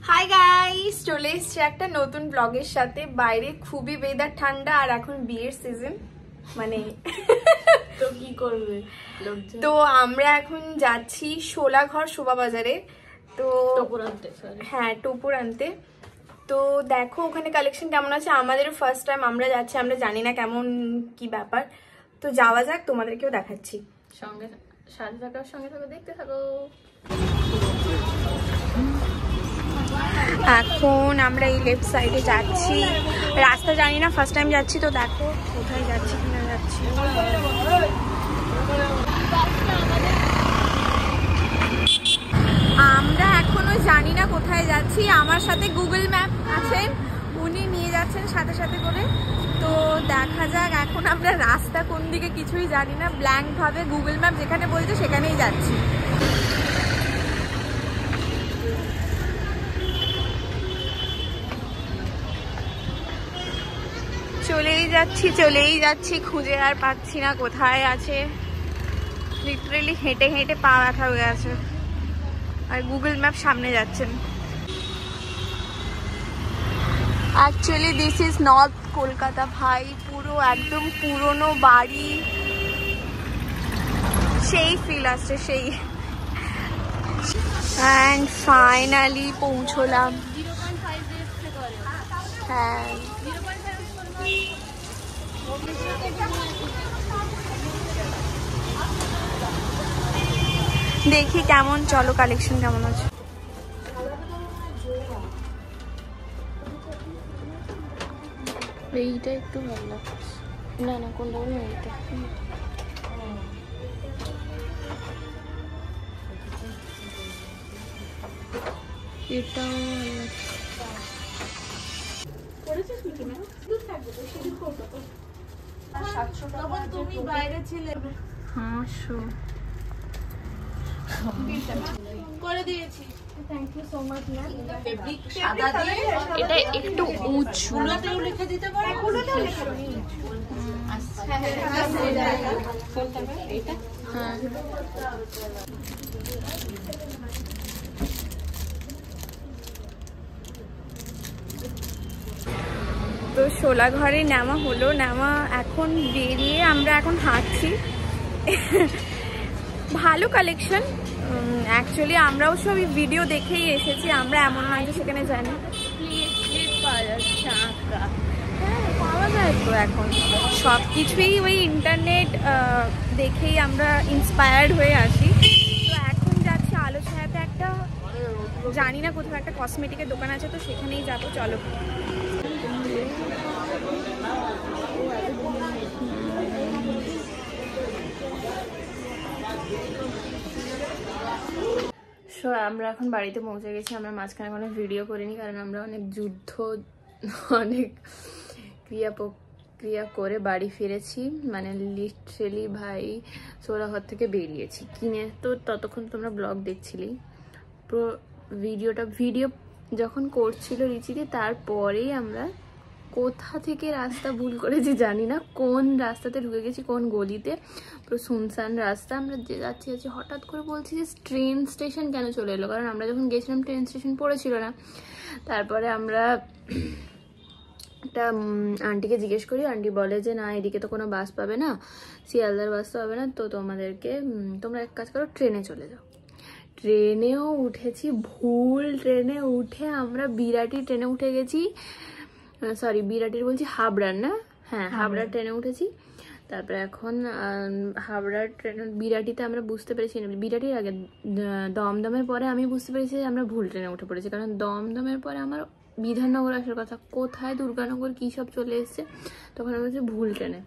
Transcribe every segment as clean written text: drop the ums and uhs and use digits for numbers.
Hi guys, চলে এসেছি একটা নতুন ব্লগের সাথে। বাইরে খুবই ওয়েদার ঠান্ডা আর এখন বিয়ের সিজন, মানে তো কি করবে? তো আমরা এখন যাচ্ছি শোলাঘর শোভা বাজারে। তো হ্যাঁ, টোপর আনতে। তো দেখো ওখানে কালেকশন কেমন আছে। আমাদেরও ফার্স্ট টাইম আমরা যাচ্ছি, আমরা জানি না কেমন কি ব্যাপার। তো যাওয়া যাক, তোমাদেরকেও দেখাচ্ছি। সঙ্গে সাথে থাকো, সঙ্গে থাকো, দেখতে থাকো। এখন আমরা এই লেফট সাইডে যাচ্ছি, রাস্তা জানি না, ফার্স্ট টাইম যাচ্ছি। তো দেখো কোথায় যাচ্ছি কিনা যাচ্ছি। আমরা এখনো জানি না কোথায় যাচ্ছি। আমার সাথে গুগল ম্যাপ আছেন, উনি নিয়ে যাচ্ছেন সাথে সাথে করে। তো দেখা যাক, এখন আমরা রাস্তা কোন দিকে কিছুই জানি না, ব্ল্যাঙ্ক ভাবে গুগল ম্যাপ যেখানে বলছে সেখানেই যাচ্ছি। চলেই যাচ্ছি, খুঁজে আর পাচ্ছি না কোথায় আছে। লিটারেলি হেঁটে হেঁটে পা ব্যথা হয়ে গেছে, আর গুগল ম্যাপ সামনে যাচ্ছেন। Actually this is north Kolkata ভাই, পুরো একদম পুরনো বাড়ি, সেই ফিল আসছে সেই। অ্যান্ড ফাইনালি পৌঁছলাম। হ্যাঁ, দেখি কেমন, চলো কালেকশন কেমন আছে। এইটা একটু ভালো লাগছে। না না, কোনটা বলবো? এইটা এটাও তুমি বাইরে ছিলে। 500 করে দিয়েছি। Thank you so much ma'am. সাদা দিয়ে এটা একটু উঁচু, গুলোতেও লিখে দিতে পারো, গুলোতেও লিখে দিই। এটা হ্যাঁ। তো শোলাঘরে নামা হলো, নামা এখন বেরিয়ে আমরা এখন হাঁটছি। ভালো কালেকশন অ্যাকচুয়ালি, আমরাও সব ভিডিও দেখেই এসেছি, আমরা এমন নয় যে সেখানে জানি। হ্যাঁ, পাওয়া যায় তো এখন সব কিছুই, ওই ইন্টারনেট দেখেই আমরা ইন্সপায়ার্ড হয়ে আসি। তো এখন যাচ্ছি আলো ছায়াতে, একটা জানি না কোথাও একটা কসমেটিকের দোকান আছে, তো সেখানেই যাবো। চলো। সো আমরা এখন বাড়িতে পৌঁছে গেছি। আমরা মাঝখানে কোনো ভিডিও করিনি, কারণ আমরা অনেক অনেক ক্রিয়া করে বাড়ি ফিরেছি। মানে লিটারেলি ভাই শোলাঘর থেকে বেরিয়েছি কিনে, তো ততক্ষণ তোমরা ব্লগ দেখছিলি। পুরো ভিডিও যখন করছিল রিচিদি, তারপরেই আমরা কোথা থেকে রাস্তা ভুল করেছি জানি না, কোন রাস্তাতে ঢুকে গেছি, কোন গলিতে, পুরো শুনশান রাস্তা। আমরা যে যাচ্ছি হঠাৎ করে বলছি যে ট্রেন স্টেশন কেন চলে এলো, কারণ আমরা যখন গেছিলাম ট্রেন স্টেশন পড়েছিল না। তারপরে আমরা একটা আন্টিকে জিজ্ঞেস করি, আন্টি বলে যে না, এদিকে তো কোনো বাস পাবে না, শিয়ালদার বাস তো পাবে না, তো তোমরা এক কাজ করো, ট্রেনে চলে যাও। ট্রেনেও উঠেছি, ভুল ট্রেনে উঠে আমরা বিরাটি ট্রেনে উঠে গেছি। সরি, বিরাটির বলছি, হাবড়ার না, হ্যাঁ হাবড়ার ট্রেনে উঠেছি। তারপরে এখন হাবড়ার ট্রেন, বিরাটিতে আমরা বুঝতে পেরেছি, বিরাটির আগে দমদমের পরে আমি বুঝতে পেরেছি যে আমরা ভুল ট্রেনে উঠে পড়েছি, কারণ দমদমের পরে আমার বিধাননগর আসার কথা, কোথায় দুর্গানগর কী সব চলে এসছে, তখন আমরা হচ্ছে ভুল ট্রেনে।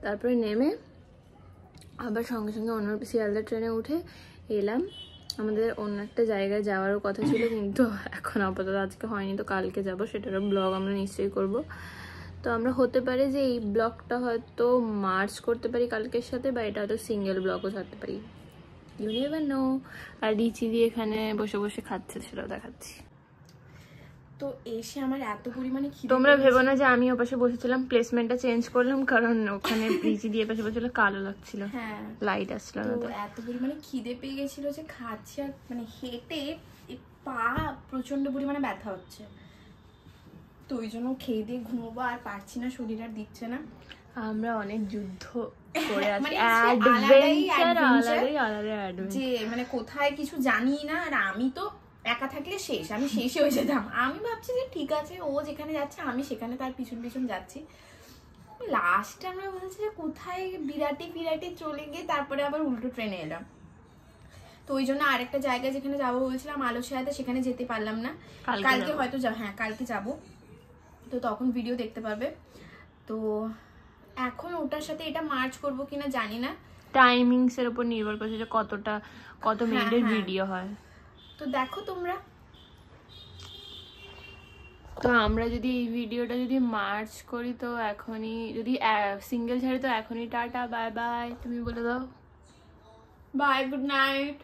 তারপরে নেমে আবার সঙ্গে সঙ্গে অন্য শিয়ালদার ট্রেনে উঠে এলাম। আমাদের অন্য একটা জায়গায় যাওয়ারও কথা ছিল, কিন্তু এখন আপাতত আজকে হয়নি, তো কালকে যাব, সেটারও ব্লগ আমরা নিশ্চয়ই করব। তো আমরা হতে পারে যে এই ব্লগটা হয়তো মার্চ করতে পারি কালকের সাথে, বা এটা হয়তো সিঙ্গেল ব্লগও ছাড়তে পারি, ইউ নেভার নো। আর রিচি দিয়ে এখানে বসে বসে খাচ্ছে, সেটাও দেখাচ্ছি। তো এসে আমার এত পরিমাণে খিদে, তোমরা ভেবো না যে আমি ওপাশে বসেছিলাম, প্লেসমেন্টটা চেঞ্জ করলাম, কারণ ওখানে রিচি দিয়ে পাশে বসে কালো লাগছিল, হ্যাঁ লাইট আসছিল না। তো এত পরিমাণে খিদে পেয়ে গেছিল যে খাচ্ছি, আর মানে হেঁটে পা প্রচন্ড পরিমাণে ব্যথা হচ্ছে, তো ওই জন্য খেয়ে দিয়ে ঘুমোবো, আর পারছি না, শরীর আর দিচ্ছে না। আমরা অনেক যুদ্ধ করে আছি, যে মানে কোথায় কিছু জানি না, আর আমি তো একা থাকলে আমি শেষে হয়ে যেতাম। আমি ভাবছি যে ঠিক আছে, ও যেখানে যাচ্ছে আমি সেখানে তার পিছন পিছন যাচ্ছি। লাস্টে আমরা বলছি যে কোথায় বিরাটি চলে গিয়ে তারপরে আবার উল্টো ট্রেনে এলাম। তো ওই জন্য আরেকটা জায়গায় যেখানে যাবো বলছিলাম আলোছায়াতে, সেখানে যেতে পারলাম না। কালকে হয়তো হ্যাঁ কালকে যাবো, তো তখন ভিডিও দেখতে পাবে। তো এখন ওটার সাথে এটা মার্চ করবো কিনা জানি না, টাইমিংস এর উপর নির্ভর করছে যে কত মিনিটের ভিডিও হয়। তো দেখো তোমরা। তো আমরা যদি এই ভিডিওটা যদি মার্চ করি তো এখনই, যদি সিঙ্গেল ছাড়ি তো এখনই টাটা বাই বাই, তুমি বলে দাও। Bye, good night.